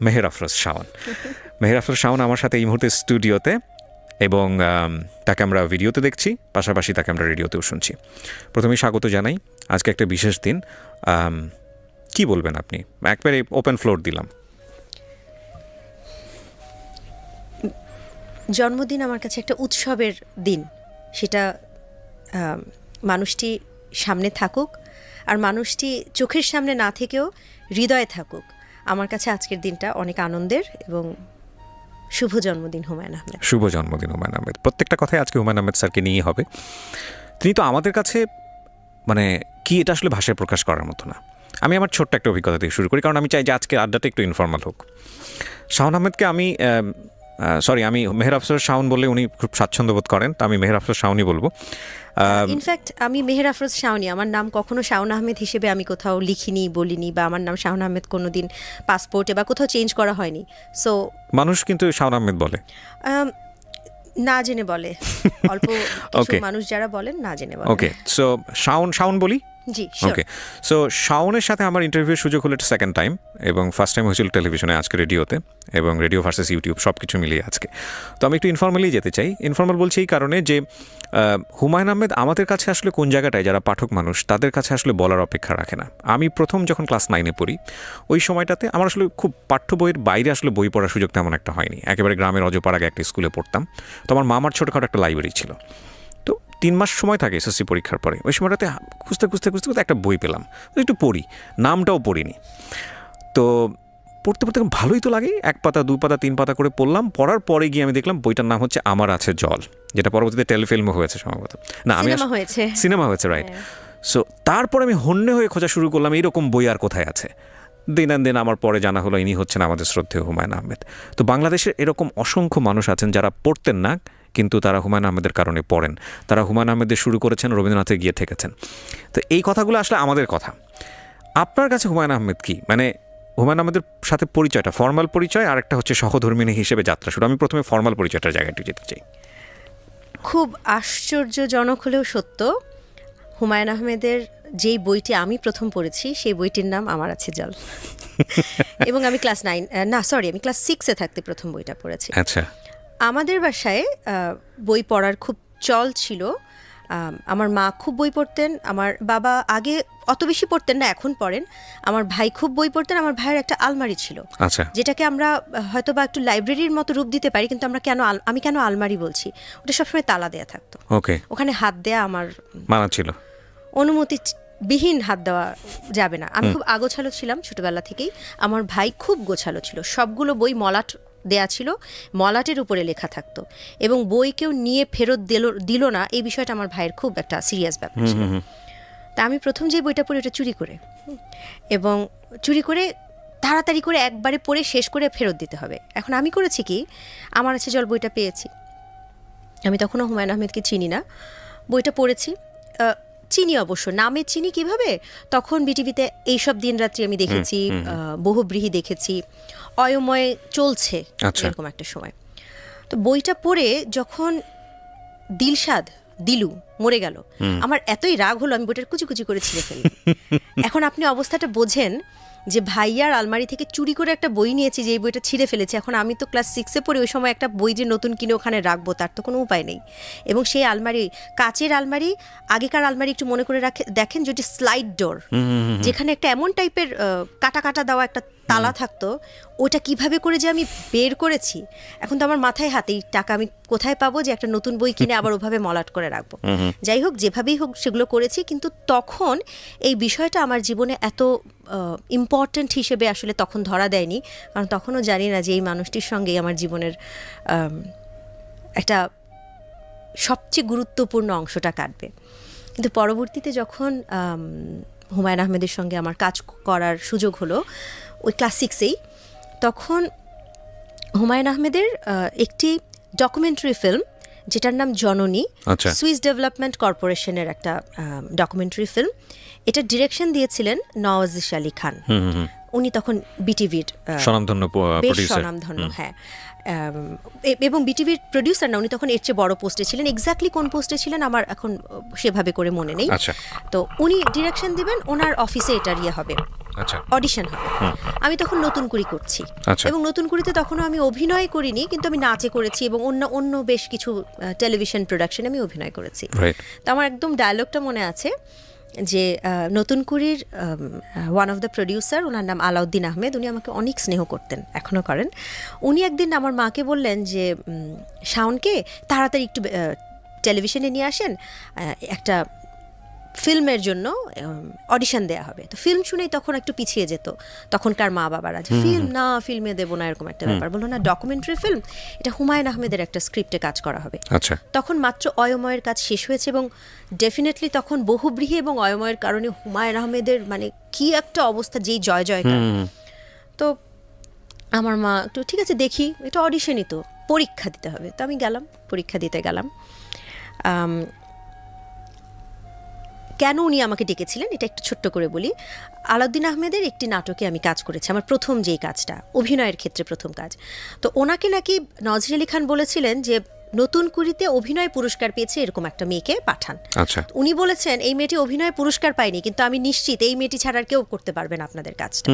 মেহের আফরোজ শাওন। মেহের আফরোজ শাওন আমার সাথে এই মুহূর্তে স্টুডিওতে, এবং তাকে আমরা ভিডিওতে দেখছি, পাশাপাশি তাকে আমরা রেডিওতেও শুনছি। প্রথমেই স্বাগত জানাই। আজকে একটা বিশেষ দিন, কি বলবেন আপনি? একবারে ওপেন ফ্লোর দিলাম। জন্মদিন আমার কাছে একটা উৎসবের দিন, সেটা মানুষটি সামনে থাকুক আর মানুষটি চোখের সামনে না থেকেও হৃদয়ে থাকুক। আমার কাছে আজকের দিনটা অনেক আনন্দের এবং শুভ জন্মদিন হুমায়ুন আহমেদ। শুভ জন্মদিন হুমায়ুন আহমেদ। প্রত্যেকটা কথাই আজকে হুমায়ুন আহমেদ স্যারকে নিয়েই হবে। তিনি তো আমাদের কাছে মানে কি, এটা আসলে ভাষায় প্রকাশ করার মতো না। আমি আমার ছোট্ট একটা অভিজ্ঞতা থেকে শুরু করি, কারণ আমি চাই যে আজকে আড্ডাটা একটু ইনফর্মাল হোক। শাওন আহমেদকে আমি আমি মেহের আফরোজ শাওন বললে উনি খুব স্বাচ্ছন্দ্য বোধ করেন, তো আমি মেহের আফরোজ শাওনই বলবো। ইনফ্যাক্ট আমি মেহের আফরোজ শাওনি, আমার নাম কখনো শাওন আহমেদ হিসেবে আমি কোথাও লিখিনি, বলিনি, বা আমার নাম শাওন আহমেদ কোনোদিন পাসপোর্টে বা কোথাও চেঞ্জ করা হয়নি। সো মানুষ কিন্তু শাওন আহমেদ বলে, না জেনে বলে, অল্প কিছু মানুষ যারা বলেন না জেনে বলে। ওকে, সো শাওন বলি। জি, ওকে। সো শাওনের সাথে আমার ইন্টারভিউর সুযোগ হলো এটা সেকেন্ড টাইম, এবং ফার্স্ট টাইম হয়েছিল টেলিভিশনে, আজকে রেডিওতে, এবং রেডিও ভার্সেস ইউটিউব সব কিছু মিলিয়ে আজকে। তো আমি একটু ইনফর্মালি যেতে চাই। ইনফর্মাল বলছি এই কারণে যে হুমায়ুন আহমেদ আমাদের কাছে আসলে কোন জায়গাটায়, যারা পাঠক মানুষ তাদের কাছে আসলে বলার অপেক্ষা রাখে না। আমি প্রথম যখন ক্লাস 9-এ পড়ি, ওই সময়টাতে আমার আসলে খুব পাঠ্য বইয়ের বাইরে আসলে বই পড়ার সুযোগ তেমন একটা হয়নি। একেবারে গ্রামের অজপাড়াগে একটা স্কুলে পড়তাম। তো আমার মামার ছোটোখাটো একটা লাইব্রেরি ছিল। 3 মাস সময় থাকে এসএসসি পরীক্ষার পরে। ওই সময়টাতে খুঁজতে একটা বই পেলাম, একটু পড়ি, নামটাও পড়িনি। তো পড়তে ভালোই তো লাগে, 1 পাতা 2 পাতা 3 পাতা করে পড়লাম। পড়ার পরে গিয়ে আমি দেখলাম বইটার নাম হচ্ছে আমার আছে জল, যেটা পরবর্তীতে টেলিফিল্মও হয়েছে সম্ভবত, না আমি সিনেমা হয়েছে, রাইট। সো তারপরে আমি হন্যে হয়ে খোঁজা শুরু করলাম এইরকম বই আর কোথায় আছে। দিন আমার পরে জানা হলো ইনি হচ্ছেন আমাদের শ্রদ্ধেয় হুমায়ুন আহমেদ। তো বাংলাদেশের এরকম অসংখ্য মানুষ আছেন যারা পড়তেন না, কিন্তু তারা হুমায়ুন আহমেদের কারণে পড়েন। তারা হুমায়ুন আহমেদের শুরু করেছেন, রবীন্দ্রনাথে গিয়ে থেকেছেন। তো এই কথাগুলো আসলে আমাদের কথা। আপনার কাছে হুমায়ুন আহমেদ কি, মানে হুমায়ুন আহমেদের সাথে পরিচয়টা, ফর্মাল পরিচয় আর একটা হচ্ছে সহধর্মিণী হিসেবে যাত্রা শুরু। আমি প্রথমে ফর্মাল পরিচয়টার জায়গাটি যেতে চাই। খুব আশ্চর্যজনক হলেও সত্য, হুমায়ুন আহমেদের যেই বইটি আমি প্রথম পড়েছি সেই বইটির নাম আমার আছে জল। এবং আমি ক্লাস 6-এ থাকতে প্রথম বইটা পড়েছি। আচ্ছা। আমাদের বাসায় বই পড়ার খুব চল ছিল। আমার মা খুব বই পড়তেন, আমার বাবা আগে অত বেশি পড়তেন না, এখন পড়েন। আমার ভাই খুব বই পড়তেন। আমার ভাইয়ের একটা আলমারি ছিল, যেটাকে আমরা হয়তো বা একটু লাইব্রেরির মতো রূপ দিতে পারি, কিন্তু আমি কেন আলমারি বলছি, ওটা সবসময় তালা দেয়া থাকতো। ওখানে হাত দেয়া আমার মানা ছিল, অনুমতি বিহীন হাত দেওয়া যাবে না। আমি খুব আগোছালো ছিলাম ছোটবেলা থেকেই। আমার ভাই খুব গোছালো ছিল, সবগুলো বই মলাট দেয়া ছিল, মলাটের উপরে লেখা থাকতো, এবং বই কেউ নিয়ে ফেরত দিল না, এই বিষয়টা আমার ভাইয়ের খুব একটা সিরিয়াস ব্যাপার ছিল। তা আমি প্রথম যে বইটা পড়ি ওটা চুরি করে, এবং চুরি করে তাড়াতাড়ি করে একবারে পড়ে শেষ করে ফেরত দিতে হবে। এখন আমি করেছি কি, আমার আছে জল বইটা পেয়েছি, আমি তখনও হুমায়ুন আহমেদকে চিনি না, বইটা পড়েছি। চিনি অবশ্য, নামে চিনি কিভাবে, তখন বিটিভিতে এইসব দিনরাত্রি আমি দেখেছি, বহুব্রীহি দেখেছি, অয়ময় চলছে এরকম একটা সময়। তো বইটা পড়ে যখন দিলু মরে গেল, আমার এতই রাগ হলো আমি বইটার কুচি করে ছিঁড়ে ফেলি। এখন আপনি অবস্থাটা বোঝেন যে ভাইয়ার আলমারি থেকে চুরি করে একটা বই নিয়েছি, যে এই বইটা ছিঁড়ে ফেলেছি। এখন আমি তো ক্লাস 6-এ পড়ি, ওই সময় একটা বই যে নতুন কিনে ওখানে রাখবো তার তো কোনো উপায় নেই। এবং সেই আলমারি, কাচের আলমারি, আগেকার আলমারি একটু মনে করে দেখেন, যেটি স্লাইড ডোর, যেখানে একটা এমন টাইপের কাটা দেওয়া একটা তালা থাকতো, ওটা কিভাবে করে যে আমি বের করেছি, এখন তো আমার মাথায় হাতে, এই টাকা আমি কোথায় পাবো যে একটা নতুন বই কিনে আবার ওভাবে মলাট করে রাখবো। যাই হোক, যেভাবেই হোক সেগুলো করেছি, কিন্তু তখন এই বিষয়টা আমার জীবনে এত ইম্পর্ট্যান্ট হিসেবে আসলে তখন ধরা দেয়নি, কারণ তখনও জানি না যে এই মানুষটির সঙ্গেই আমার জীবনের একটা সবচেয়ে গুরুত্বপূর্ণ অংশটা কাটবে। কিন্তু পরবর্তীতে যখন হুমায়ুন আহমেদের সঙ্গে আমার কাজ করার সুযোগ হলো ওই ক্লাস 6-এই, তখন হুমায়ুন আহমেদের একটি ডকুমেন্টারি ফিল্ম যেটার নাম জননী, সুইস ডেভেলপমেন্ট কর্পোরেশনের একটা ডকুমেন্টারি ফিল্ম, এটা ডিরেকশন দিয়েছিলেন নওয়াজিশ আলী খান। উনি তখন বিটিভির স্বনামধন্য, হ্যাঁ, এবং বিটিভির প্রডিউসার না, উনি তখন এর চেয়ে বড় পোস্টে ছিলেন। এক্স্যাক্টলি কোন পোস্টে ছিলেন আমার এখন সেভাবে করে মনে নেই। তো উনি ডিরেকশন দিবেন, ওনার অফিসে এটা হবে। আচ্ছা অডিশন হবে। আমি তখন নতুন কুড়ি করছি, আচ্ছা এবং নতুন কুড়িতে তখনও আমি অভিনয় করিনি, কিন্তু আমি নাচে করেছি এবং অন্য বেশ কিছু টেলিভিশন প্রোডাকশনে আমি অভিনয় করেছি। রাইট তো আমার একদম ডায়লগটা মনে আছে যে নতুন কুড়ির ওয়ান অফ দ্য প্রডিউসার, ওনার নাম আলাউদ্দিন আহমেদ, উনি আমাকে অনেক স্নেহ করতেন, এখনও করেন। উনি একদিন আমার মাকে বললেন যে শাওনকে তাড়াতাড়ি একটু টেলিভিশনে নিয়ে আসেন, একটা ফিল্মের জন্য অডিশন দেওয়া হবে। তো ফিল্ম শুনেই তখন একটু পিছিয়ে যেত তখনকার মা বাবারা, যে ফিল্ম না, ফিল্মে দেবো না, এরকম একটা ব্যাপার। বললো না, ডকুমেন্টারি ফিল্ম, এটা হুমায়ুন আহমেদের একটা স্ক্রিপ্টে কাজ করা হবে। আচ্ছা তখন মাত্র অয়ময়ের কাজ শেষ হয়েছে, এবং ডেফিনেটলি তখন বহুব্রীহি এবং অয়ময়ের কারণে হুমায়ুন আহমেদের মানে কি একটা অবস্থা, যেই জয় জয়কার। তো আমার মা একটু ঠিক আছে দেখি, এটা অডিশনই তো, পরীক্ষা দিতে হবে। তো আমি গেলাম, পরীক্ষা দিতে গেলাম। কেন উনি আমাকে ডেকেছিলেন এটা একটু ছোট্ট করে বলি। আলাউদ্দিন আহমেদের একটি নাটকে আমি কাজ করেছি, আমার প্রথম যেই কাজটা, অভিনয়ের ক্ষেত্রে প্রথম কাজ। তো ওনাকে নাকি নজর আলী খান বলেছিলেন যে নতুন কুড়িতে অভিনয় পুরস্কার পেয়েছে এরকম একটা মেয়েকে পাঠান। আচ্ছা উনি বলেছেন এই মেয়েটি অভিনয় পুরস্কার পায়নি, কিন্তু আমি নিশ্চিত এই মেয়েটি ছাড়া আর কেউ করতে পারবে না আপনাদের কাজটা।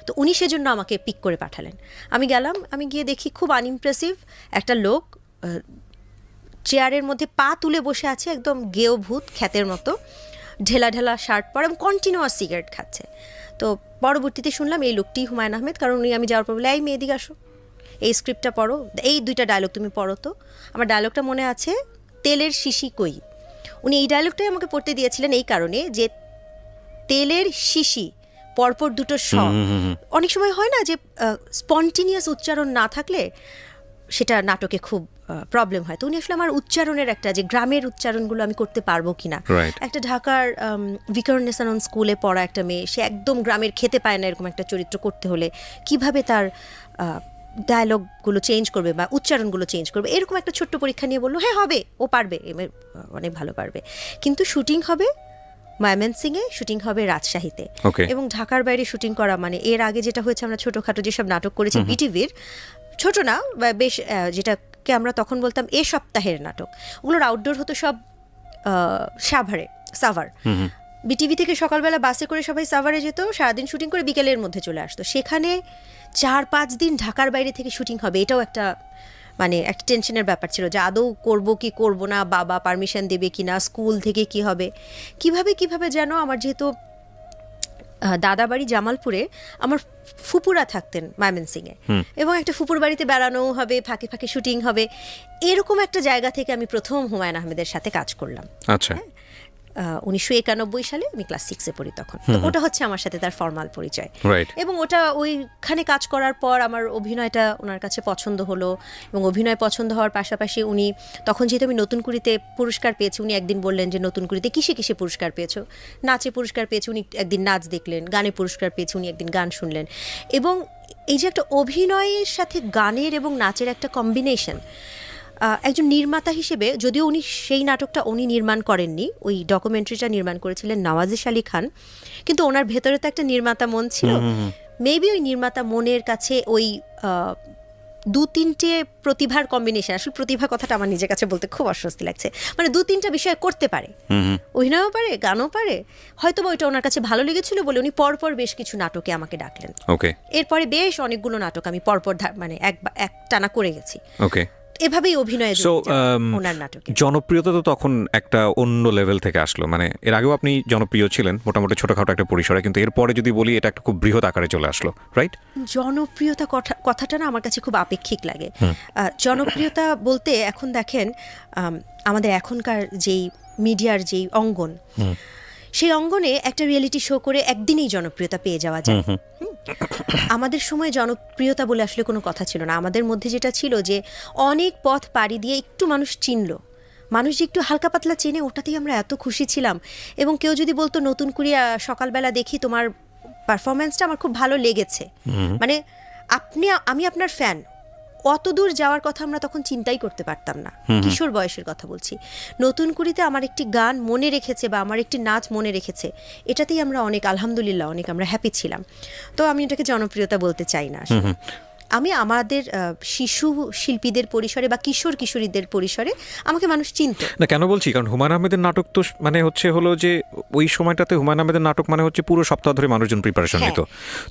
তো উনি সেজন্য আমাকে পিক করে পাঠালেন। আমি গেলাম, আমি গিয়ে দেখি খুব আনইমপ্রেসিভ একটা লোক চেয়ারের মধ্যে পা তুলে বসে আছে, একদম গেও ভূত খ্যাতের মতো, ঢেলা ঢেলা শার্ট পরে এবং কন্টিনিউয়াস সিগারেট খাচ্ছে। তো পরবর্তীতে শুনলাম এই লোকটি হুমায়ুন আহমেদ, কারণ উনি, আমি যাওয়ার পর বলে, এই মেয়ে এদিকে আসো, এই স্ক্রিপ্টটা পড়ো, এই দুইটা ডায়লগ তুমি পড়ো। তো আমার ডায়লগটা মনে আছে, তেলের শিশি কই। উনি এই ডায়লগটাই আমাকে পড়তে দিয়েছিলেন এই কারণে যে তেলের শিশি পরপর দুটো স, অনেক সময় হয় না যে স্পন্টিনিয়াস উচ্চারণ না থাকলে সেটা নাটকে খুব প্রবলেম হয়। তো উনি আসলে আমার উচ্চারণের একটা, যে গ্রামের উচ্চারণগুলো আমি করতে পারবো কিনা। একটা ঢাকার ভিকারুন্নেসানন স্কুলে পড়া একটা মেয়ে, সে একদম গ্রামের খেতে পায় না, এরকম একটা চরিত্র করতে হলে কিভাবে তার ডায়লগগুলো চেঞ্জ করবে বা উচ্চারণগুলো চেঞ্জ করবে, এরকম একটা ছোট্ট পরীক্ষা নিয়ে বললো, হ্যাঁ হবে, ও পারবে, অনেক ভালো পারবে। কিন্তু শুটিং হবে ময়মনসিংহে, শুটিং হবে রাজশাহীতে, এবং ঢাকার বাইরে শুটিং করা মানে, এর আগে যেটা হয়েছে আমরা ছোটোখাটো যেসব নাটক করেছি বিটিভির, ছোট না বেশ, যেটাকে আমরা তখন বলতাম এ সপ্তাহের নাটক, ওগুলোর আউটডোর হতো সব সাভার। বিটিভি থেকে সকালবেলা বাসে করে সবাই সাভারে যেত, সারাদিন শুটিং করে বিকেলের মধ্যে চলে আসতো। সেখানে 4-5 দিন ঢাকার বাইরে থেকে শুটিং হবে, এটাও একটা মানে একটা টেনশনের ব্যাপার ছিল, যে আদৌ করব কি করব না, বাবা পারমিশন দেবে কি না, স্কুল থেকে কি হবে, কিভাবে যেন। আমার যেহেতু দাদা বাড়ি জামালপুরে, আমার ফুপুরা থাকতেন ময়মনসিংহে, এবং একটা ফুপুর বাড়িতে বেড়ানো হবে, ফাঁকে ফাঁকে শুটিং হবে, এরকম একটা জায়গা থেকে আমি প্রথম হুমায়ুন আহমেদের সাথে কাজ করলাম। আচ্ছা 1991 সালে আমি ক্লাস 6-এ পড়ি তখন। তো ওটা হচ্ছে আমার সাথে তার ফর্মাল পরিচয়। এবং ওটা ওইখানে কাজ করার পর আমার অভিনয়টা ওনার কাছে পছন্দ হলো, এবং অভিনয় পছন্দ হওয়ার পাশাপাশি উনি তখন, যেহেতু আমি নতুন কুড়িতে পুরস্কার পেয়েছি, উনি একদিন বললেন যে নতুন কুড়িতে কিসে পুরস্কার পেয়েছো, নাচে পুরস্কার পেয়েছি, উনি একদিন নাচ দেখলেন, গানে পুরস্কার পেয়েছি, উনি একদিন গান শুনলেন। এবং এই যে একটা অভিনয়ের সাথে গানের এবং নাচের একটা কম্বিনেশন, একজন নির্মাতা হিসেবে, যদিও উনি সেই নাটকটা উনি নির্মাণ করেননি, ওই ডকুমেন্টারিটা নির্মাণ করেছিলেন নওয়াজিশ আলী খান, কিন্তু ওনার ভেতরে তো একটা নির্মাতা মন ছিল। মেবি ওই নির্মাতা মনের কাছে ওই 2-3টে প্রতিভার কম্বিনেশন, আসলে প্রতিভা কথাটা আমার নিজের কাছে বলতে খুব অস্বস্তি লাগছে, মানে 2-3টা বিষয় করতে পারে, অভিনয়ও পারে, গানও পারে, হয়তো ওইটা ওনার কাছে ভালো লেগেছিল বলে উনি পরপর বেশ কিছু নাটকে আমাকে ডাকলেন। এরপরে বেশ অনেকগুলো নাটক আমি পরপর মানে এক টানা করে গেছি। এভাবেই অভিনয়ে ওনার নাটকে জনপ্রিয়তা তো তখন একটা অন্য লেভেল থেকে আসলো, মানে এর আগেও আপনি জনপ্রিয় ছিলেন মোটামুটি ছোটখাটো একটা পরিসরে, কিন্তু এরপরে যদি বলি এটা একটা খুব বৃহৎ আকারে চলে আসলো, রাইট? জনপ্রিয়তা কথাটা না আমার কাছে খুব আপেক্ষিক লাগে। জনপ্রিয়তা বলতে এখন দেখেন আমাদের এখনকার যেই মিডিয়ার যেই অঙ্গন, সেই অঙ্গনে একটা রিয়েলিটি শো করে একদিনেই জনপ্রিয়তা পেয়ে যাওয়া যায়। আমাদের সময় জনপ্রিয়তা বলে আসলে কোনো কথা ছিল না। আমাদের মধ্যে যেটা ছিল যে অনেক পথ পাড়ি দিয়ে একটু মানুষ চিনলো, মানুষ যে একটু হালকা পাতলা চেনে, ওটাতেই আমরা এত খুশি ছিলাম। এবং কেউ যদি বলতো নতুন করে সকালবেলা দেখি তোমার পারফরমেন্সটা আমার খুব ভালো লেগেছে, মানে আমি আপনার ফ্যান, অত দূর যাওয়ার কথা আমরা তখন চিন্তাই করতে পারতাম না, কিশোর বয়সের কথা বলছি। নতুন কুড়িতে আমার একটি গান মনে রেখেছে বা আমার একটি নাচ মনে রেখেছে, এটাতেই আমরা অনেক আলহামদুলিল্লাহ অনেক আমরা হ্যাপি ছিলাম। তো আমি এটাকে জনপ্রিয়তা বলতে চাই না। আমি আমাদের শিশু শিল্পীদের পরিসরে বা কিশোর কিশোরীদের পরিসরে আমাকে মানুষ চিনত না। কেন বলছি, কারণ হুমায়ুন আহমেদের নাটক তো মানে হলো যে ওই সময়টাতে হুমায়ুন আহমেদের নাটক মানে হচ্ছে পুরো সপ্তাহ ধরে মানুষজন প্রিপারেশন নিত।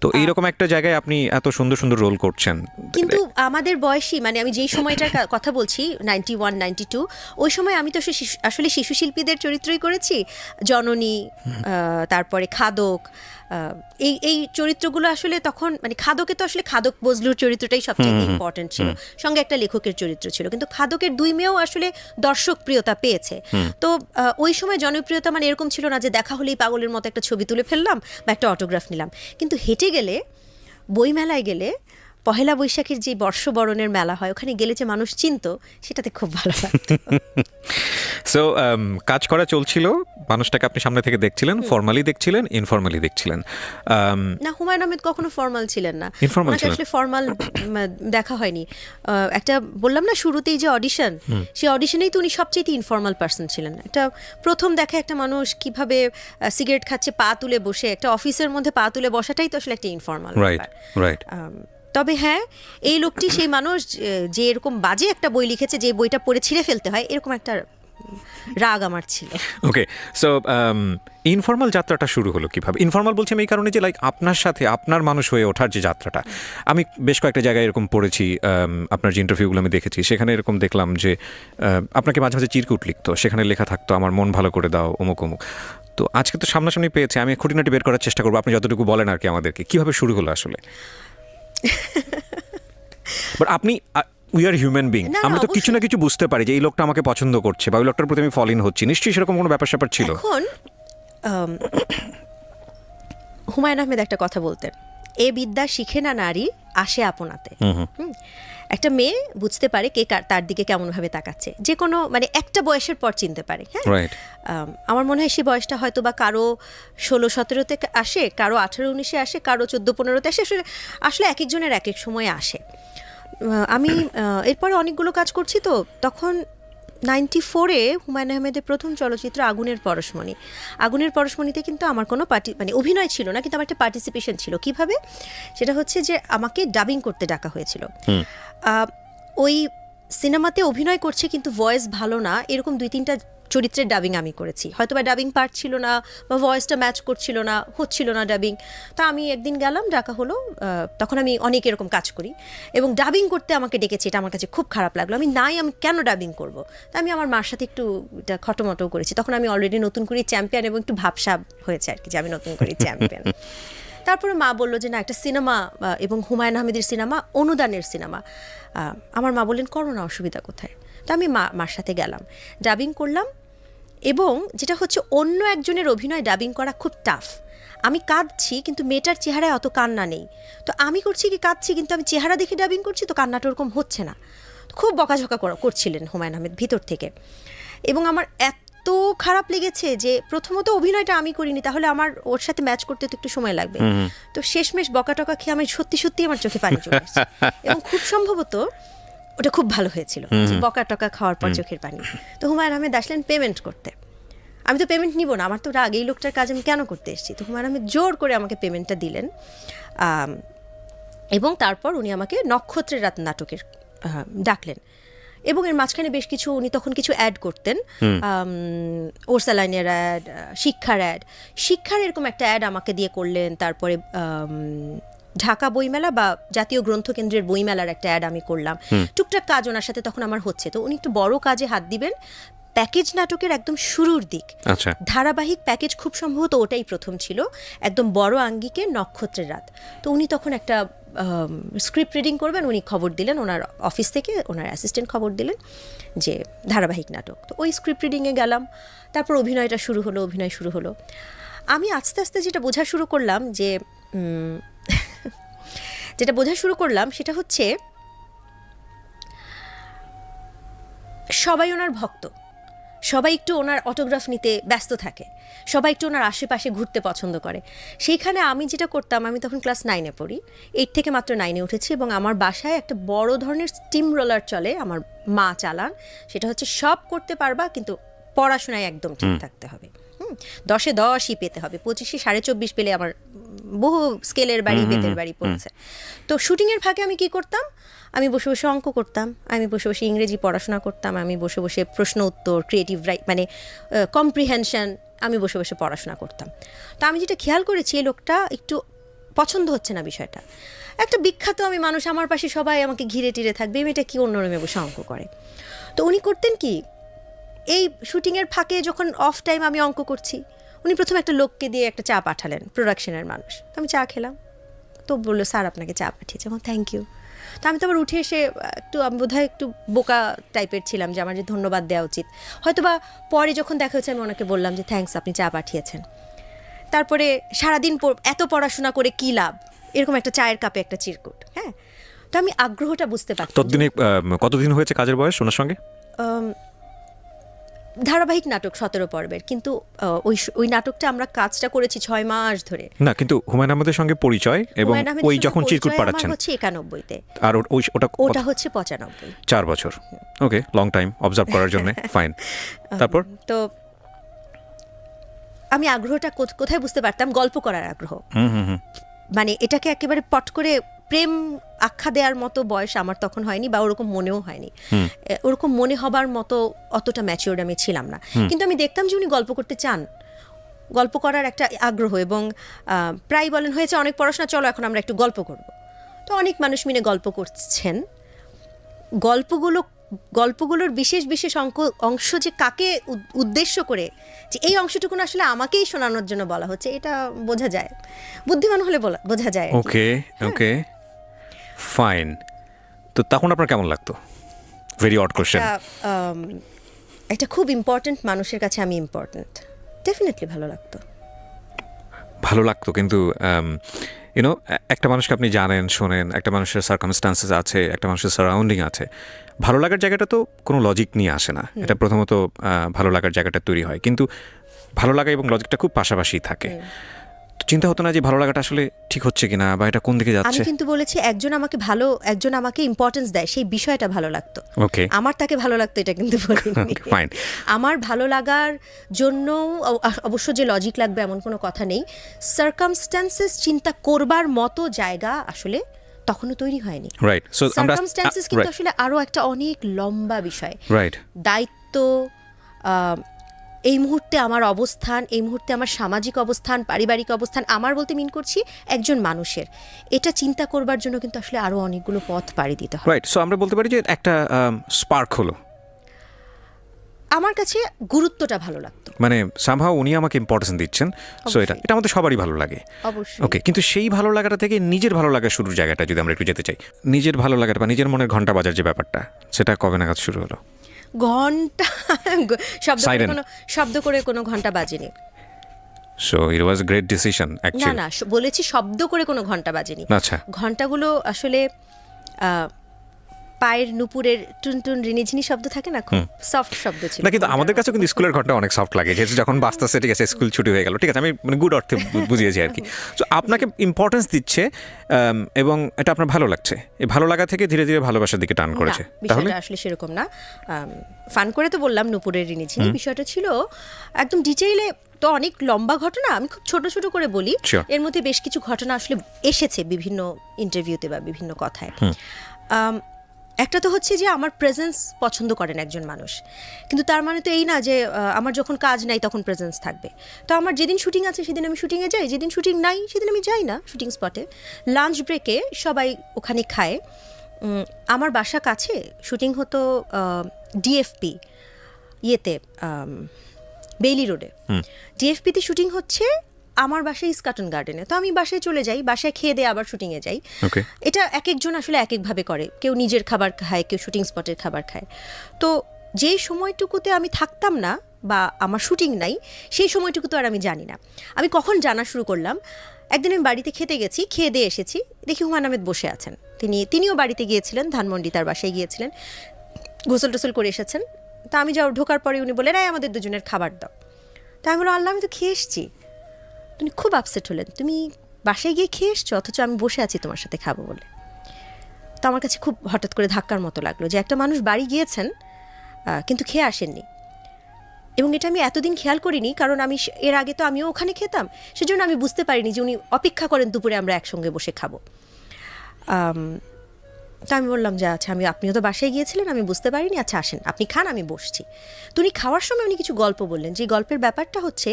তো এইরকম একটা জায়গায় আপনি এত সুন্দর সুন্দর রোল করছেন। কিন্তু আমাদের বয়সী, মানে আমি যেই সময়টার কথা বলছি 91, 92, ওই সময় আমি তো আসলে শিশু শিল্পীদের চরিত্রই করেছি। জননী, তারপরে খাদক, এই চরিত্রগুলো আসলে তখন মানে খাদকে তো আসলে খাদক বজলুর চরিত্রটাই সবচেয়ে ইম্পর্টেন্ট ছিল, সঙ্গে একটা লেখকের চরিত্র ছিল, কিন্তু খাদকের দুই মেয়েও আসলে দর্শক প্রিয়তা পেয়েছে। তো ওই সময় জনপ্রিয়তা মানে এরকম ছিল না যে দেখা হলেই পাগলের মতো একটা ছবি তুলে ফেললাম বা একটা অটোগ্রাফ নিলাম। কিন্তু হেঁটে গেলে, বইমেলায় গেলে, পহেলা বৈশাখের যে বর্ষবরণের মেলা হয় ওখানে গেলে যে মানুষ চিনত, সেটাতে খুব ভালো লাগতো। সো কাজ করা চলছিল, মানুষটাকে আপনি সামনে থেকে দেখছিলেন, ফর্মালি দেখছিলেন, ইনফর্মালি দেখছিলেন। না, হুমায়ুন আহমেদ কখনো ফর্মাল ছিলেন না, ইনফর্মাল ছিলেন। আসলে ফর্মাল দেখা হয়নি। একটা বললাম না শুরুতেই যে অডিশন, সেই অডিশনেই তো উনি সবচেয়ে ইনফর্মাল পার্সন ছিলেন। একটা প্রথম দেখা একটা মানুষ কিভাবে সিগারেট খাচ্ছে পা তুলে বসে, একটা অফিসের মধ্যে পা তুলে বসাটাই তো আসলে একটা ইনফর্মাল। রাইট। তবে হ্যাঁ, এই লোকটি সেই মানুষ যে এরকম বাজে একটা বই লিখেছে যে বইটা পড়ে ছিঁড়ে ফেলতে হয়, এরকম একটা রাগ আমার ছিল। ওকে, সো ইনফর্মাল যাত্রাটা শুরু হলো কিভাবে? ইনফর্মাল বলছি আমি এই কারণে যে লাইক আপনার সাথে আপনার মানুষ হয়ে ওঠার যে যাত্রাটা, আমি বেশ কয়েকটা জায়গায় এরকম পড়েছি, আপনার যে ইন্টারভিউগুলো আমি দেখেছি সেখানে এরকম দেখলাম যে আপনাকে মাঝে মাঝে চিরকুট লিখতো, সেখানে লেখা থাকতো আমার মন ভালো করে দাও অমুক অমুক। তো আজকে তো সামনাসামনি পেয়েছে, আমি খুঁটিনাটি বের করার চেষ্টা করবো, আপনি যতটুকু বলেন আর কি আমাদেরকে, কিভাবে শুরু হলো আসলে। বাট আপনি উই আর হিউম্যান বিং, আমরা তো কিছু না কিছু বুঝতে পারি যে এই লোকটা আমাকে পছন্দ করছে বা ওই লোকটার প্রতি আমি ফল ইন হচ্ছি, নিশ্চয়ই সেরকম কোনো ব্যাপার স্যাপার ছিল। এখন হুমায়ুন আহমেদ একটা কথা বলতেন, এ বিদ্যা শিখে না নারী আসে আপনাতে। একটা মেয়ে বুঝতে পারে কে তার দিকে কেমনভাবে তাকাচ্ছে, যে কোনো মানে একটা বয়সের পর চিনতে পারে। হ্যাঁ, আমার মনে হয় সেই বয়সটা হয়তো বা কারো 16-17-তে আসে, কারো 18-19-এ আসে, কারো 14-15-তে আসে, আসলে এক একজনের এক এক সময়ে আসে। আমি এরপরে অনেকগুলো কাজ করছি, তো তখন 94-এ হুমায়ুন আহমেদের প্রথম চলচ্চিত্র আগুনের পরশমণি। আগুনের পরশমণিতে কিন্তু আমার কোনো মানে অভিনয় ছিল না, কিন্তু আমার একটা পার্টিসিপেশন ছিল। কিভাবে? সেটা হচ্ছে যে আমাকে ডাবিং করতে ডাকা হয়েছিল। ওই সিনেমাতে অভিনয় করছে কিন্তু ভয়েস ভালো না, এরকম 2-3টা চরিত্রের ডাবিং আমি করেছি। হয়তো বা ডাবিং পার্ট ছিল না বা ভয়েসটা ম্যাচ করছিল না, হচ্ছিল না ডাবিং। তা আমি একদিন গেলাম, ডাকা হলো, তখন আমি অনেক এরকম কাজ করি এবং ডাবিং করতে আমাকে ডেকেছে, এটা আমার কাছে খুব খারাপ লাগলো। আমি কেন ডাবিং করব? তা আমি আমার মার সাথে একটু এটা খটোমটো করেছি। তখন আমি অলরেডি নতুন করে চ্যাম্পিয়ন এবং একটু ভাবসাব হয়েছে আর কি, যে আমি নতুন করে চ্যাম্পিয়ন। তারপরে মা বললো যে না, একটা সিনেমা এবং হুমায়ুন আহমেদের সিনেমা, অনুদানের সিনেমা। আমার মা বললেন করো না, অসুবিধা কোথায়? তো আমি মার সাথে গেলাম, ডাবিং করলাম। এবং যেটা হচ্ছে, অন্য একজনের অভিনয় ডাবিং করা খুব টাফ। আমি কাঁদছি কিন্তু মেয়েটার চেহারায় অত কান্না নেই, তো আমি করছি কি কাঁদছি, কিন্তু আমি চেহারা দেখে ডাবিং করছি, তো কান্নাটা ওরকম হচ্ছে না। খুব বকাঝকা করছিলেন হুমায়ুন আহমেদ ভিতর থেকে, এবং আমার এত খারাপ লেগেছে যে প্রথমত অভিনয়টা আমি করিনি, তাহলে আমার ওর সাথে ম্যাচ করতে তো একটু সময় লাগবে। তো শেষমেশ বকা টকা খেয়ে আমি সত্যি আমার চোখে পানি চলে আসছে, এবং খুব সম্ভবত ওটা খুব ভালো হয়েছিল, বকা টকা খাওয়ার পর চোখের পানি। তো হুমায়ুন আহমেদ আসলেন পেমেন্ট করতে। আমি তো পেমেন্ট নিব না, আমার তো রাগ, এই লোকটার কাজ আমি কেন করতে এসেছি। তো হুমায়ুন আহমেদ জোর করে আমাকে পেমেন্টটা দিলেন, এবং তারপর উনি আমাকে নক্ষত্রের রাত নাটকের ডাকলেন। এবং এর মাঝখানে বেশ কিছু, উনি তখন কিছু অ্যাড করতেন, ওরসালাইনের অ্যাড, শিক্ষার এরকম একটা অ্যাড আমাকে দিয়ে করলেন। তারপরে ঢাকা বইমেলা বা জাতীয় গ্রন্থকেন্দ্রের বইমেলার একটা অ্যাড আমি করলাম। টুকটাক কাজ ওনার সাথে তখন আমার হচ্ছে। তো উনি একটু বড় কাজে হাত দিবেন, প্যাকেজ নাটকের একদম শুরুর দিক, ধারাবাহিক প্যাকেজ খুব সম্ভবত ওটাই প্রথম ছিল, একদম বড় আঙ্গিকে নক্ষত্রের রাত। তো উনি তখন একটা স্ক্রিপ্ট রিডিং করবেন, উনি খবর দিলেন ওনার অফিস থেকে, ওনার অ্যাসিস্ট্যান্ট খবর দিলেন যে ধারাবাহিক নাটক। তো ওই স্ক্রিপ্ট রিডিংয়ে গেলাম, তারপর অভিনয় শুরু হলো। আমি আস্তে আস্তে যেটা বোঝা শুরু করলাম সেটা হচ্ছে, সবাই ওনার ভক্ত, সবাই একটু ওনার অটোগ্রাফ নিতে ব্যস্ত থাকে, সবাই একটু ওনার আশেপাশে ঘুরতে পছন্দ করে। সেইখানে আমি যেটা করতাম, আমি তখন ক্লাস 9-এ পড়ি, 8 থেকে মাত্র 9-এ উঠেছি, এবং আমার বাসায় একটা বড় ধরনের স্টিম রোলার চলে, আমার মা চালান। সেটা হচ্ছে সব করতে পারবা, কিন্তু পড়াশোনায় একদম ঠিক থাকতে হবে, 10-এ 10ই পেতে হবে, 25-এ 24.5 পেলে আমার বহু স্কেলের বাড়ি, বেতের বাড়ি পড়েছে। তো শুটিংয়ের ফাঁকে আমি কি করতাম, আমি বসে বসে অঙ্ক করতাম, আমি বসে বসে ইংরেজি পড়াশোনা করতাম, আমি বসে বসে প্রশ্ন উত্তর, ক্রিয়েটিভ মানে কম্প্রিহেনশন, আমি বসে বসে পড়াশোনা করতাম। তো আমি যেটা খেয়াল করেছি, এই লোকটা একটু পছন্দ হচ্ছে না বিষয়টা। একটা বিখ্যাত আমি মানুষ, আমার পাশে সবাই আমাকে ঘিরে টিরে থাকবে, মেয়েটা কি অন্য রুমে বসে অঙ্ক করে। তো উনি করতেন কি, এই শুটিংয়ের ফাঁকে যখন অফ টাইম আমি অঙ্ক করছি, উনি প্রথমে একটা লোককে দিয়ে একটা চা পাঠালেন, প্রোডাকশনের মানুষ। তো আমি চা খেলাম, তো বললো স্যার আপনাকে চা পাঠিয়েছে, আমার থ্যাংক ইউ। তো আমি তো আবার উঠে এসে একটু, আমি বোধহয় একটু বোকা টাইপের ছিলাম যে আমার যে ধন্যবাদ দেওয়া উচিত, হয়তো বা পরে যখন দেখা হয়েছে আমি ওনাকে বললাম যে থ্যাঙ্কস, আপনি চা পাঠিয়েছেন। তারপরে সারাদিন এত পড়াশোনা করে কী লাভ, এরকম একটা চায়ের কাপে একটা চিরকুট। হ্যাঁ, তো আমি আগ্রহটা বুঝতে পারতাম। ততদিনে কতদিন হয়েছে কাজের বয়স ওনার সঙ্গে? ধারাবাহিক নাটক 17 পর্বের, কিন্তু ওই নাটকটা আমরা কাজটা করেছি 6 মাস ধরে। না, কিন্তু হুমায়ুন আহমেদের সঙ্গে পরিচয় এবং ওই যখন চিরকুট পাঠাচ্ছেন হচ্ছে 91-তে, আর ওটা হচ্ছে 95, 4 বছর। ওকে, লং টাইম অবজার্ভ করার জন্য, ফাইন। তারপর তো আমি আগ্রহটা কোথায় বুঝতে পারতাম, গল্প করার আগ্রহ। মানে এটাকে একেবারে পট করে প্রেম আখ্যা দেওয়ার মতো বয়স আমার তখন হয়নি, বা ওরকম মনেও হয়নি, ওরকম মনে হবার মতো অতটা ম্যাচিওর্ড আমি ছিলাম না। কিন্তু আমি দেখতাম যে উনি গল্প করতে চান, গল্প করার একটা আগ্রহ, এবং প্রায় বলেন হয়েছে অনেক পড়াশোনা, চলো এখন আমরা একটু গল্প করব। তো অনেক মানুষ মিলে গল্প করছেন। গল্পগুলোর বিশেষ বিশেষ অংশ যে কাকে উদ্দেশ্য করে, যে এই অংশটুকু আসলে আমাকেই শোনানোর জন্য বলা হচ্ছে, এটা বোঝা যায়, বুদ্ধিমান হলে বোঝা যায়। ওকে ওকে ফাইন। তো তখন আপনার কেমন লাগতো? Very odd question. এটা খুব ইম্পর্ট্যান্ট মানুষের কাছে আমি ইম্পর্ট্যান্ট, ডেফিনেটলি ভালো লাগতো। কিন্তু ইউনো, একটা মানুষকে আপনি জানেন, শোনেন, একটা মানুষের সার্কামস্টান্সেস আছে, একটা মানুষের সারাউন্ডিং আছে, ভালো লাগার জায়গাটা তো কোনো লজিক নিয়ে আসে না। এটা প্রথমত ভালো লাগার জায়গাটা তৈরি হয়, কিন্তু ভালো লাগা এবং লজিকটা খুব পাশাপাশি থাকে। তো চিন্তা হতো না যে ভালো লাগাটা আসলে ঠিক হচ্ছে কিনা, বা এটা কোন দিকে যাচ্ছে? আমি কিন্তু বলেছি একজন আমাকে ইম্পর্টেন্স দেয়, সেই বিষয়টা ভালো লাগতো। ওকে, আমার তাকে ভালো লাগতো এটা কিন্তু বলিনি। ফাইন। আমার ভালো লাগার জন্য অবশ্য যে লজিক লাগবে এমন কোনো কথা নেই। সার্কামস্ট্যান্সেস চিন্তা করবার মতো জায়গা আসলে তখনও তৈরি হয়নি। রাইট। সো সার্কামস্ট্যান্সেস কিন্তু আসলে আরো একটা অনেক লম্বা বিষয়। রাইট। দায়িত্ব, এই মুহূর্তে আমার অবস্থান, এই মুহূর্তে আমার সামাজিক অবস্থান, পারিবারিক অবস্থান, আমার বলতে মিন করছি একজন মানুষের, এটা চিন্তা করবার জন্য কিন্তু আসলে আরো অনেকগুলো পথ পাড়ি দিতে হয়। রাইট। সো আমরা বলতে পারি যে একটা স্পার্ক হলো। আমার কাছে গুরুত্বটা ভালো লাগতো, মানে সামহাও উনি আমাকে ইম্পর্টেন্স দিচ্ছেন। সো এটা আমাদের সবারই ভালো লাগে, অবশ্যই। ওকে। কিন্তু সেই ভালো লাগাটা থেকে নিজের ভালো লাগা শুরুর জায়গাটা যদি আমরা একটু যেতে চাই, নিজের ভালো লাগাটা বা নিজের মনের ঘন্টা বাজার যে ব্যাপারটা, সেটা কবে নাগাদ শুরু হলো? ঘন্টা শব্দ করে কোনো ঘন্টা বাজেনি। So it was great decision না অ্যাকচুয়ালি। না, বলেছি শব্দ করে কোনো ঘন্টা বাজেনি। আচ্ছা। ঘন্টাগুলো আসলে পায়ের নুপুরের টুনটুন রিনিঝিনি শব্দ থাকে না, খুব সফট শব্দ ছিল। না, কিন্তু আমাদের কাছে কিন্তু স্কুলের ঘন্টা অনেক সফট লাগে, যেহেতু যখন বাস্তাছে, ঠিক আছে, স্কুল ছুটি হয়ে গেল, ঠিক আছে, আমি মানে গুড অর্থে বুঝিয়েছি আর কি। সো আপনাকে ইম্পর্টেন্স দিচ্ছে এবং এটা আপনার ভালো লাগছে, এই ভালো লাগা থেকে ধীরে ধীরে ভালোবাসার দিকে টান করেছে। তাহলে আসলে সেরকম না, ফান করে তো বললাম নুপুরের রিনিঝিনি, বিষয়টা ছিল একদম ডিটেইলে, তো অনেক লম্বা ঘটনা, আমি খুব ছোট ছোট করে বলি। এর মধ্যে বেশ কিছু ঘটনা আসলে এসেছে বিভিন্ন ইন্টারভিউতে বা বিভিন্ন কথায়। একটা তো হচ্ছে যে আমার প্রেজেন্স পছন্দ করেন একজন মানুষ, কিন্তু তার মানে তো এই না যে আমার যখন কাজ নাই তখন প্রেজেন্স থাকবে। তো আমার যেদিন শুটিং আছে সেদিন আমি শুটিংয়ে যাই, যেদিন শুটিং নাই সেদিন আমি যাই না শুটিং স্পটে। লাঞ্চ ব্রেকে সবাই ওখানে খায়। আমার বাসা কাছে, শুটিং হতো ডিএফপি ইয়েতে, বেইলি রোডে। ডিএফপিতে শুটিং হচ্ছে, আমার বাসায় ইস্কাটন গার্ডেনে। তো আমি বাসায় চলে যাই, বাসায় খেয়ে দিয়ে আবার শুটিংয়ে যাই। এটা এক একজন আসলে এক একভাবে করে, কেউ নিজের খাবার খায়, কেউ শুটিং স্পটের খাবার খায়। তো যেই সময়টুকুতে আমি থাকতাম না বা আমার শুটিং নাই, সেই সময়টুকু তো আর আমি জানি না। আমি কখন জানা শুরু করলাম, একদিন আমি বাড়িতে খেতে গেছি, খেয়ে দিয়ে এসেছি, দেখি হুমায়ুন আহমেদ বসে আছেন। তিনিও বাড়িতে গিয়েছিলেন, ধানমন্ডি তার বাসায় গিয়েছিলেন, গোসল টোসল করে এসেছেন। তা আমি ঢোকার পরে উনি বললেন, এই আমাদের দুজনের খাবার দাও। তা আমি বললাম, আল্লাহ, আমি তো খেয়ে এসছি। তুমি খুব আপসেট হলেন, তুমি বাসায় গিয়ে খেয়ে এসছো, অথচ আমি বসে আছি তোমার সাথে খাবো বলে। তো আমার কাছে খুব হঠাৎ করে ধাক্কার মতো লাগলো যে একটা মানুষ বাড়ি গিয়েছেন কিন্তু খেয়ে আসেননি। এবং এটা আমি এতদিন খেয়াল করিনি, কারণ আমি এর আগে তো আমিও ওখানে খেতাম, সেজন্য আমি বুঝতে পারিনি যে উনি অপেক্ষা করেন দুপুরে আমরা একসঙ্গে বসে খাবো। তো আমি বললাম যে আচ্ছা, আপনিও তো বাসায় গিয়েছিলেন, আমি বুঝতে পারিনি, আচ্ছা আসেন আপনি খান, আমি বসছি। তো উনি খাওয়ার সময় উনি কিছু গল্প বললেন, যে গল্পের ব্যাপারটা হচ্ছে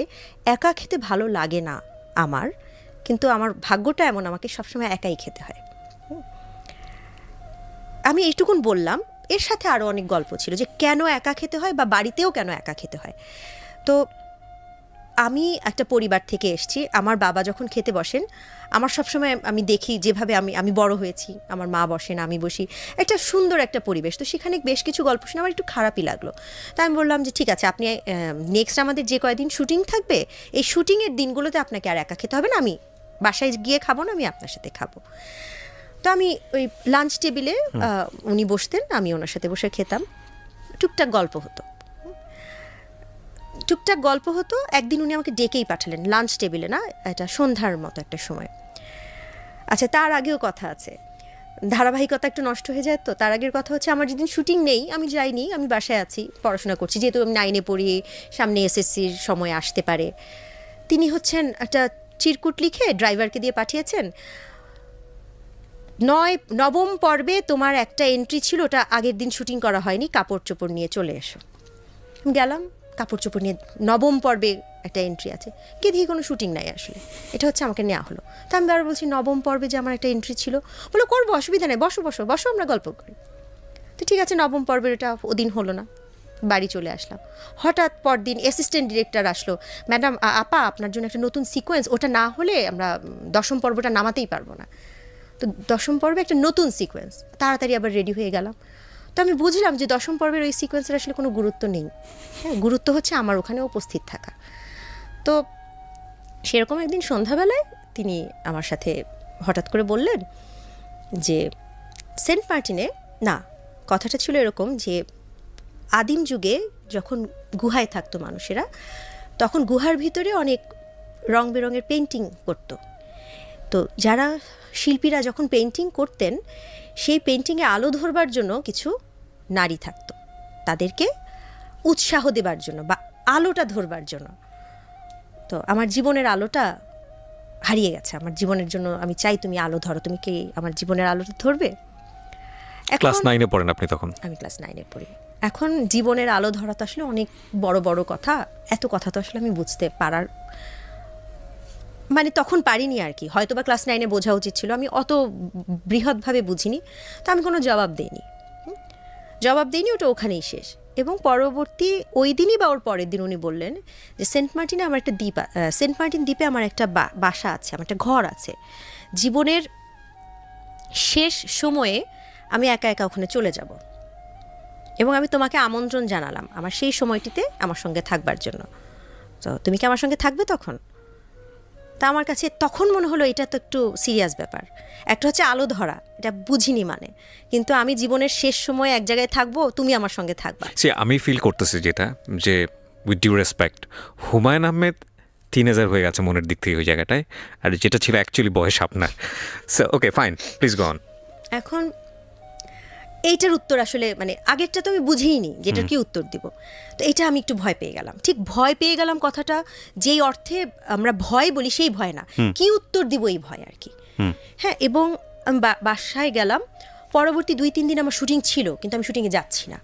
একা খেতে ভালো লাগে না আমার, কিন্তু আমার ভাগ্যটা এমন আমাকে সবসময় একাই খেতে হয়। আমি এইটুকুন বললাম, এর সাথে আরও অনেক গল্প ছিল যে কেন একা খেতে হয় বা বাড়িতেও কেন একা খেতে হয়। তো আমি একটা পরিবার থেকে এসেছি, আমার বাবা যখন খেতে বসেন, আমার সবসময় আমি দেখি যেভাবে আমি বড় হয়েছি, আমার মা বসেন, আমি বসি, একটা সুন্দর একটা পরিবেশ। তো সেখানে বেশ কিছু গল্প শুনে আমার একটু খারাপই লাগলো। তাই আমি বললাম যে ঠিক আছে, আপনি নেক্সট আমাদের যে কয়দিন শুটিং থাকবে, এই শুটিংয়ের দিনগুলোতে আপনাকে আর একা খেতে হবে না, আমি বাসায় গিয়ে খাবো না, আমি আপনার সাথে খাবো। তো আমি ওই লাঞ্চ টেবিলে উনি বসতেন, আমি ওনার সাথে বসে খেতাম, টুকটাক গল্প হতো। একদিন উনি আমাকে ডেকেই পাঠালেন লাঞ্চ টেবিলে, না এটা সন্ধ্যার মতো একটা সময়। আচ্ছা, তার আগেও কথা আছে, ধারাবাহিকতা একটু নষ্ট হয়ে যায়, তো তার আগের কথা হচ্ছে আমার যেদিন শুটিং নেই, আমি যাইনি, আমি বাসায় আছি, পড়াশোনা করছি, যেহেতু আমি 9-এ পড়ি, সামনে SSCর সময় আসতে পারে। তিনি হচ্ছেন একটা চিরকুট লিখে ড্রাইভারকে দিয়ে পাঠিয়েছেন, 9ম পর্বে তোমার একটা এন্ট্রি ছিল, ওটা আগের দিন শুটিং করা হয়নি, কাপড় চোপড় নিয়ে চলে এসো। গেলাম, কাপড় চোপড় নিয়ে 9ম পর্বে একটা এন্ট্রি আছে, কে দিয়ে কোনো শুটিং নাই আসলে, এটা হচ্ছে আমাকে নেওয়া হলো। তা আমি বারবার বলছি 9ম পর্বে যে আমার একটা এন্ট্রি ছিল, বলো করবো, অসুবিধা নেই, বসো বসো বসো, আমরা গল্প করি। তো ঠিক আছে, 9ম পর্বের এটা ওদিন হলো না, বাড়ি চলে আসলাম। হঠাৎ পরদিন অ্যাসিস্ট্যান্ট ডিরেক্টর আসলো, ম্যাডাম আপা আপনার জন্য একটা নতুন সিকোয়েন্স, ওটা না হলে আমরা 10ম পর্বটা নামাতেই পারবো না। তো 10ম পর্বে একটা নতুন সিকোয়েন্স, তাড়াতাড়ি আবার রেডি হয়ে গেলাম। তো আমি বুঝলাম যে 10ম পর্বের ওই সিকোয়েন্সের আসলে কোনো গুরুত্ব নেই, হ্যাঁ, গুরুত্ব হচ্ছে আমার ওখানে উপস্থিত থাকা। তো সেরকম একদিন সন্ধ্যাবেলায় তিনি আমার সাথে হঠাৎ করে বললেন যে সেন্ট মার্টিনে, না কথাটা ছিল এরকম যে আদিম যুগে যখন গুহায় থাকতো মানুষেরা, তখন গুহার ভিতরে অনেক রং বেরঙের পেন্টিং করতো। তো যারা শিল্পীরা যখন পেন্টিং করতেন, সেই পেন্টিংয়ে আলো ধরবার জন্য কিছু নারী থাকতো, তাদেরকে উৎসাহ দেবার জন্য বা আলোটা ধরবার জন্য। তো আমার জীবনের আলোটা হারিয়ে গেছে, আমার জীবনের জন্য আমি চাই তুমি আলো ধরো, তুমি কি আমার জীবনের আলোটা ধরবে? ক্লাস 9-এ পড়েন আপনি তখন? আমি ক্লাস 9-এ পড়ি। এখন জীবনের আলো ধরা তো আসলে অনেক বড় বড় কথা, এত কথা তো আসলে আমি বুঝতে পারার মানে তখন পারিনি আর কি, হয়তো বা ক্লাস 9-এ বোঝা উচিত ছিল, আমি অত বৃহৎভাবে বুঝিনি। তো আমি কোনো জবাব দিইনি, ওটা ওখানেই শেষ। এবং পরবর্তী ওই দিনই বা ওর পরের দিন উনি বললেন যে সেন্ট মার্টিনে আমার একটা দ্বীপ, সেন্ট মার্টিন দ্বীপে আমার একটা বাসা আছে, আমার একটা ঘর আছে, জীবনের শেষ সময়ে আমি একা একা ওখানে চলে যাব, এবং আমি তোমাকে আমন্ত্রণ জানালাম আমার সেই সময়টিতে আমার সঙ্গে থাকবার জন্য, তো তুমি কি আমার সঙ্গে থাকবে তখন? তা আমার কাছে তখন মনে হলো এটা তো একটু সিরিয়াস ব্যাপার, একটা হচ্ছে আলো ধরা, এটা বুঝিনি মানে, কিন্তু আমি জীবনের শেষ সময় এক জায়গায় থাকবো, তুমি আমার সঙ্গে থাকবা। আমি ফিল করতেছি যেটা, যে with due respect, Humayun Ahmed teenager হয়ে গেছে মনের দিক থেকে ওই জায়গাটায়, আর যেটা ছিল অ্যাকচুয়ালি বয়স আপনার। So okay fine, please go on. এখন এইটার উত্তর আসলে মানে আগেরটা তো আমি বুঝিনি যেটার কি উত্তর দিব, তো এটা আমি একটু ভয় পেয়ে গেলাম, ঠিক ভয় পেয়ে গেলাম কথাটা যেই অর্থে আমরা ভয় বলি সেই ভয় না, কি উত্তর দিব এই ভয় আর কি। হ্যাঁ, এবং আমি বাসায় গেলাম, পরবর্তী 2-3 দিন আমার শুটিং ছিল, কিন্তু আমি শুটিংয়ে যাচ্ছি না,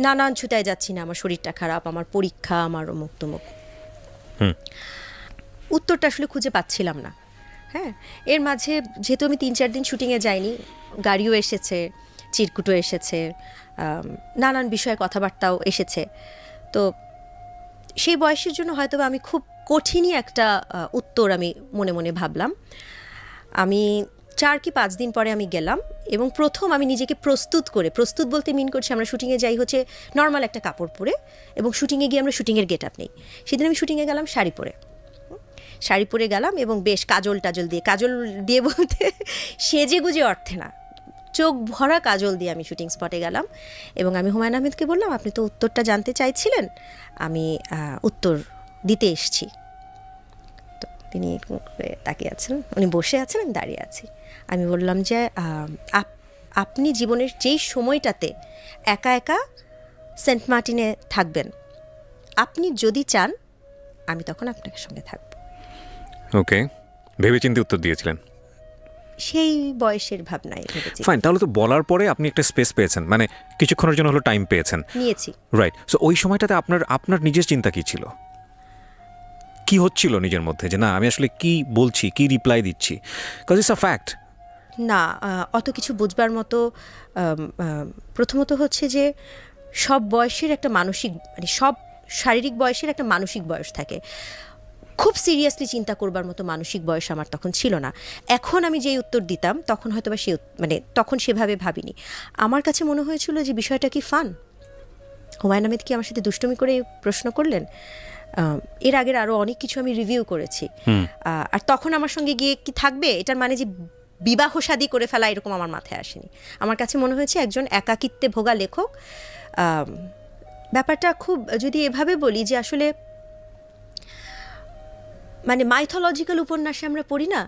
নানান ছুতায় যাচ্ছি না, আমার শরীরটা খারাপ, আমার পরীক্ষা, আমার অমুক তমুক, উত্তরটা আসলে খুঁজে পাচ্ছিলাম না। হ্যাঁ, এর মাঝে যেহেতু আমি 3-4 দিন শুটিংয়ে যাইনি, গাড়িও এসেছে, চিরকুটও এসেছে, নানান বিষয়ে কথাবার্তাও এসেছে, তো সেই বয়সের জন্য হয়তো আমি খুব কঠিনই একটা উত্তর আমি মনে মনে ভাবলাম। আমি 4 কি 5 দিন পরে আমি গেলাম, এবং প্রথম আমি নিজেকে প্রস্তুত বলতে মিন করছি আমরা শুটিংয়ে যাই হচ্ছে নর্মাল একটা কাপড় পরে, এবং শুটিংয়ে গিয়ে আমরা শুটিংয়ের গেট আপ নেই। সেদিন আমি শুটিংয়ে গেলাম শাড়ি পরে গেলাম, এবং বেশ কাজল দিয়ে বলতে সেজে গুজে অর্থে না, চোখ ভরা কাজল দিয়ে আমি শুটিং স্পটে গেলাম, এবং আমি হুমায়ুন আহমেদকে বললাম আপনি তো উত্তরটা জানতে চাইছিলেন, আমি উত্তর দিতে এসেছি। তো তিনি তাকিয়ে আছেন, উনি বসে আছেন, আমি দাঁড়িয়ে আছি। আমি বললাম যে আপনি জীবনের যেই সময়টাতে একা একা সেন্ট মার্টিনে থাকবেন, আপনি যদি চান আমি তখন আপনার সঙ্গে থাকবো। ওকে, ভেবেচিন্তে উত্তর দিয়েছিলেন। সেই বয়সের ভাবনায় ভেবেছি। ফাইন, তাহলে তো বলার পরে আপনি একটা স্পেস পেয়েছেন, মানে কিছুক্ষণের জন্য হলো টাইম পেয়েছেন। নিয়েছি। রাইট। সো ওই সময়টাতে আপনার নিজের চিন্তা কি ছিল, কি হচ্ছিল নিজের মধ্যে, যে না আমি আসলে কি বলছি, কি রিপ্লাই দিচ্ছি? Cause it's a fact. না, অত কিছু বুঝবার মতো প্রথমত হচ্ছে যে সব বয়সের একটা মানসিক, মানে সব শারীরিক বয়সের একটা মানসিক বয়স থাকে। খুব সিরিয়াসলি চিন্তা করবার মতো মানসিক বয়স আমার তখন ছিল না। এখন আমি যেই উত্তর দিতাম তখন হয়তো বা মানে তখন সেভাবে ভাবিনি। আমার কাছে মনে হয়েছিল যে বিষয়টা কি ফান। হুমায়ুন আহমেদ কি আমার সাথে দুষ্টুমি করে প্রশ্ন করলেন? এর আগের আরও অনেক কিছু আমি রিভিউ করেছি, আর তখন আমার সঙ্গে গিয়ে কি থাকবে এটার মানে যে বিবাহ শাদী করে ফেলা, এরকম আমার মাথায় আসেনি। আমার কাছে মনে হয়েছে একজন একাকিত্বে ভোগা লেখক, ব্যাপারটা খুব, যদি এভাবে বলি যে আসলে মানে মাইথোলজিক্যাল উপন্যাসে আমরা পড়ি না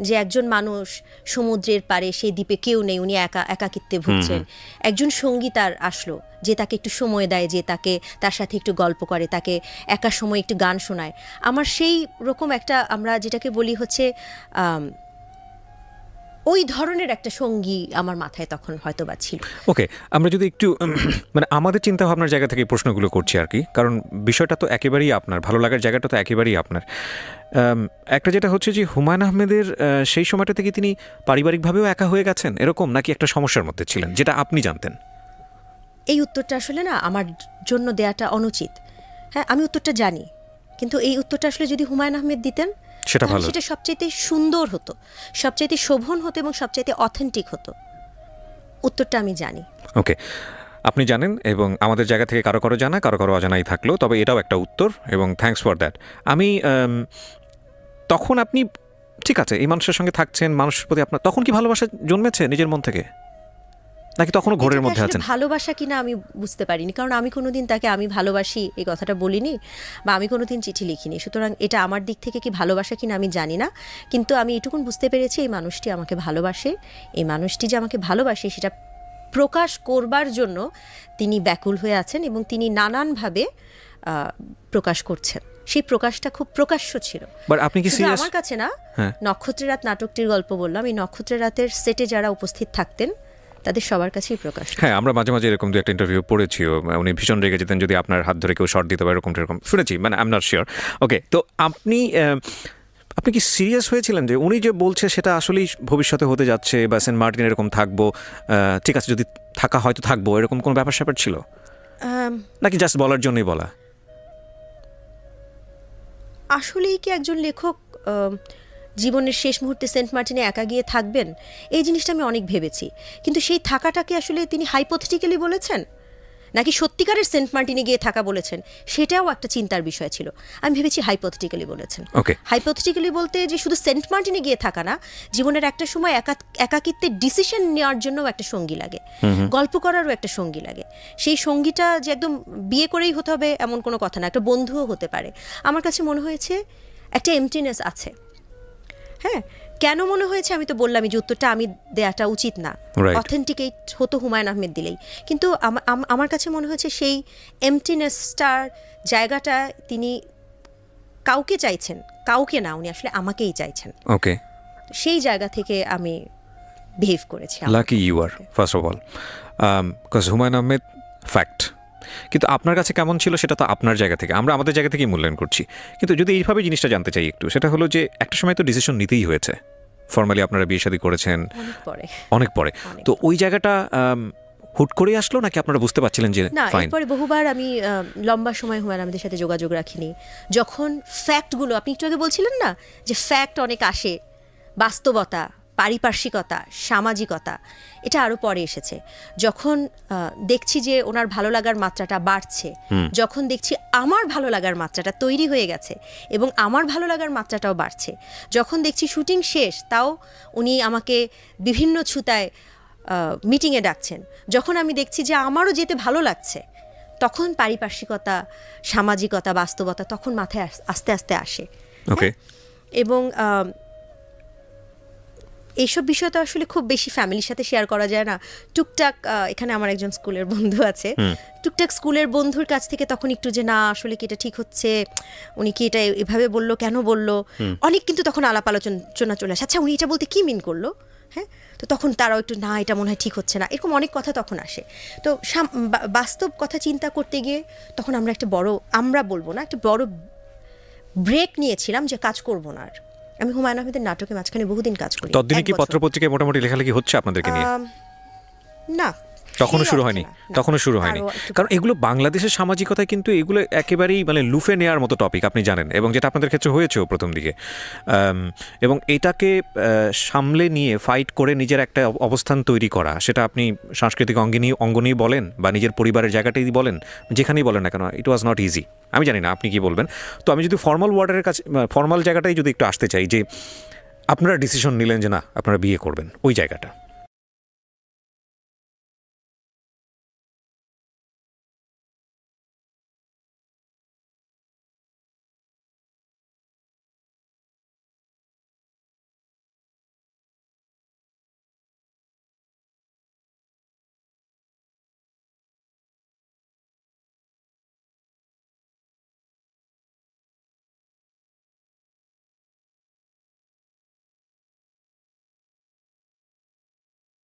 যে একজন মানুষ সমুদ্রের পাড়ে, সেই দ্বীপে কেউ নেই, উনি একাকিত্বে ভুগছেন, একজন সঙ্গী তার আসলো যে তাকে একটু সময় দেয়, যে তার সাথে একটু গল্প করে, তাকে একা সময় একটু গান শোনায়। আমার সেই রকম একটা, আমরা যেটাকে বলি হচ্ছে ওই ধরনের একটা সঙ্গী আমার মাথায় তখন হয়তো বা ছিল। ওকে, আমরা যদি একটু মানে আমাদের চিন্তা ভাবনার জায়গা থেকে প্রশ্নগুলো করছি আর কি, কারণ বিষয়টা তো একেবারেই আপনার, ভালো লাগার জায়গাটা তো একেবারেই আপনার। একটা যেটা হচ্ছে যে হুমায়ুন আহমেদের সেই সময়টা থেকে তিনি পারিবারিকভাবেও একা হয়ে গেছেন এরকম, নাকি একটা সমস্যার মধ্যে ছিলেন যেটা আপনি জানতেন? এই উত্তরটা আসলে না আমার জন্য দেয়াটা অনুচিত। হ্যাঁ, আমি উত্তরটা জানি, কিন্তু এই উত্তরটা আসলে যদি হুমায়ুন আহমেদ দিতেন সেটা ভালো, সেটা সবচাইতে সুন্দর হতো, সবচাইতে শোভন হতো এবং সবচাইতে অথেন্টিক হতো। উত্তরটা আমি জানি। ওকে, আপনি জানেন এবং আমাদের জায়গা থেকে কারো কারো জানা, কারো কারো অজানাই থাকলো, তবে এটাও একটা উত্তর এবং থ্যাঙ্কস ফর দ্যাট। আমি তখন আপনি ঠিক আছে এই মানুষের সঙ্গে থাকছেন, মানুষের প্রতি আপনার তখন কি ভালোবাসা জন্মেছে নিজের মন থেকে, নাকি তখনও ঘোরের মধ্যে আছেন? ভালোবাসা কিনা আমি বুঝতে পারিনি, কারণ আমি কোনোদিন তাকে আমি ভালোবাসি এই কথাটা বলিনি, বা আমি কোনোদিন চিঠি লিখিনি। সুতরাং এটা আমার দিক থেকে কি ভালোবাসা কিনা আমি জানি না, কিন্তু আমি এটুকুন বুঝতে পেরেছি এই মানুষটি আমাকে ভালোবাসে। এই মানুষটি যে আমাকে ভালোবাসে সেটা প্রকাশ করবার জন্য তিনি ব্যাকুল হয়ে আছেন এবং তিনি নানানভাবে প্রকাশ করছেন। সেই প্রকাশটা খুব প্রকাশ্য ছিল। আপনি কি সিরিয়াস? আমার কাছে না, নক্ষত্রের রাত নাটকটির গল্প বললাম, এই নক্ষত্রের রাতের সেটে যারা উপস্থিত থাকতেন তাদের সবার কাছেই প্রকাশ। হ্যাঁ, আমরা মাঝে মাঝে এরকম দু একটা ইন্টারভিউ পড়েছিও, উনি ভীষণ রেগে যেতেন যদি আপনার হাত ধরে কেউ শর্ট দিতে পারে, এরকম এরকম শুনেছি, মানে আই এম নট শিওর। ওকে, তো আপনি কি সিরিয়াস হয়েছিলেন যে উনি যে বলছে সেটা আসলেই ভবিষ্যতে হতে যাচ্ছে, বা সেন্ট মার্টিন এরকম থাকবো, ঠিক আছে যদি থাকা হয়তো থাকবো, এরকম কোনো ব্যাপার স্যাপার ছিল, নাকি জাস্ট বলার জন্যই বলা? আসলেই কি একজন লেখক জীবনের শেষ মুহূর্তে সেন্ট মার্টিনে একা গিয়ে থাকবেন? এই জিনিসটা আমি অনেক ভেবেছি, কিন্তু সেই থাকাটাকে আসলে তিনি হাইপোথেটিক্যালি বলেছেন নাকি সত্যিকারের সেন্ট মার্টিনে গিয়ে থাকা বলেছেন, সেটাও একটা চিন্তার বিষয় ছিল। আমি ভেবেছি হাইপোথেটিক্যালি বলেছেন। হাইপোথেটিক্যালি বলতে যে শুধু সেন্ট মার্টিনে গিয়ে থাকা না, জীবনের একটা সময় একাকিত্বের ডিসিশন নেওয়ার জন্য একটা সঙ্গী লাগে, গল্প করারও একটা সঙ্গী লাগে। সেই সঙ্গীটা যে একদম বিয়ে করেই হতে হবে এমন কোনো কথা না, একটা বন্ধুও হতে পারে। আমার কাছে মনে হয়েছে একটা এমটিনেস আছে। হ্যাঁ, কেন মনে হয়েছে আমি তো বললামই যে উত্তরটা আমি দেয়াটা উচিত না, অথেন্টিকেট হতো হুমায়ুন আহমেদ দিলেই, কিন্তু আমার কাছে মনে হয়েছে সেই এমটিনেসটার জায়গাটা তিনি কাউকে চাইছেন, কাউকে না, উনি আসলে আমাকেই চাইছেন। ওকে, সেই জায়গা থেকে আমি বিহেভ করেছি। লাকি ইউ আর first of all, cause Humayun Ahmed fact, কিন্তু আপনার কাছে কেমন ছিল সেটা তো আপনার জায়গা থেকে, আমরা আমাদের জায়গা থেকেই মূল্যায়ন করছি। কিন্তু যদি এইভাবে জিনিসটা জানতে চাই একটু, সেটা হলো যে একটা সময় তো ডিসিশন নিতেই হয়েছে, ফর্মালি আপনারা বিয়ে শাদী করেছেন অনেক পরে, তো ওই জায়গাটা হুট করেই আসলো নাকি আপনারা বুঝতে পারছিলেন যে না? এরপরে বহুবার আমি লম্বা সময় হুমায়ুন আহমেদের সাথে যোগাযোগ রাখিনি। যখন ফ্যাক্টগুলো, আপনি একটু আগে বলছিলেন না যে ফ্যাক্ট অনেক আসে, বাস্তবতা, পারিপার্শ্বিকতা, সামাজিকতা, এটা আরও পরে এসেছে। যখন দেখছি যে ওনার ভালো লাগার মাত্রাটা বাড়ছে, যখন দেখছি আমার ভালো লাগার মাত্রাটা তৈরি হয়ে গেছে এবং আমার ভালো লাগার মাত্রাটাও বাড়ছে, যখন দেখছি শুটিং শেষ তাও উনি আমাকে বিভিন্ন ছুতায় মিটিংয়ে ডাকছেন, যখন আমি দেখছি যে আমারও যেতে ভালো লাগছে, তখন পারিপার্শ্বিকতা, সামাজিকতা, বাস্তবতা তখন মাথায় আস্তে আস্তে আসে। ওকে, এবং এইসব বিষয় তো আসলে খুব বেশি ফ্যামিলির সাথে শেয়ার করা যায় না। টুকটাক এখানে আমার একজন স্কুলের বন্ধু আছে, টুকটাক স্কুলের বন্ধুর কাছ থেকে তখন একটু যে না আসলে কি এটা ঠিক হচ্ছে, উনি কি এটা এভাবে বললো, কেন বললো, অনেক কিন্তু তখন আলাপ আলোচনা চলে আসে, আচ্ছা উনি এটা বলতে কি মিন করলো, হ্যাঁ, তো তখন তারাও একটু না এটা মনে হয় ঠিক হচ্ছে না, এরকম অনেক কথা তখন আসে। তো বাস্তব কথা চিন্তা করতে গিয়ে তখন আমরা বলবো না, একটা বড় ব্রেক নিয়েছিলাম যে কাজ করবো না আর। আমি হুমায়ুন আহমেদের নাটকে মাঝখানে বহুদিন কাজ করি। ততদিনে কি পত্রপত্রিকায় মোটামুটি লেখালেখি হচ্ছে আপনাদেরকে নিয়ে? না, তখনও শুরু হয়নি, তখনও শুরু হয়নি, কারণ এগুলো বাংলাদেশের সামাজিকতায় কিন্তু এগুলো একেবারেই মানে লুফে নেওয়ার মতো টপিক, আপনি জানেন, এবং যেটা আপনাদের ক্ষেত্রে হয়েছেও প্রথম দিকে, এবং এটাকে সামলে নিয়ে ফাইট করে নিজের একটা অবস্থান তৈরি করা, সেটা আপনি সাংস্কৃতিক অঙ্গনই বলেন বা নিজের পরিবারের জায়গাটাই বলেন, যেখানেই বলেন না কেন, ইট ওয়াজ নট ইজি। আমি জানি না আপনি কি বলবেন। তো আমি যদি ফর্মাল জায়গাটাই যদি একটু আসতে চাই, যে আপনারা ডিসিশন নিলেন যে না আপনারা বিয়ে করবেন, ওই জায়গাটা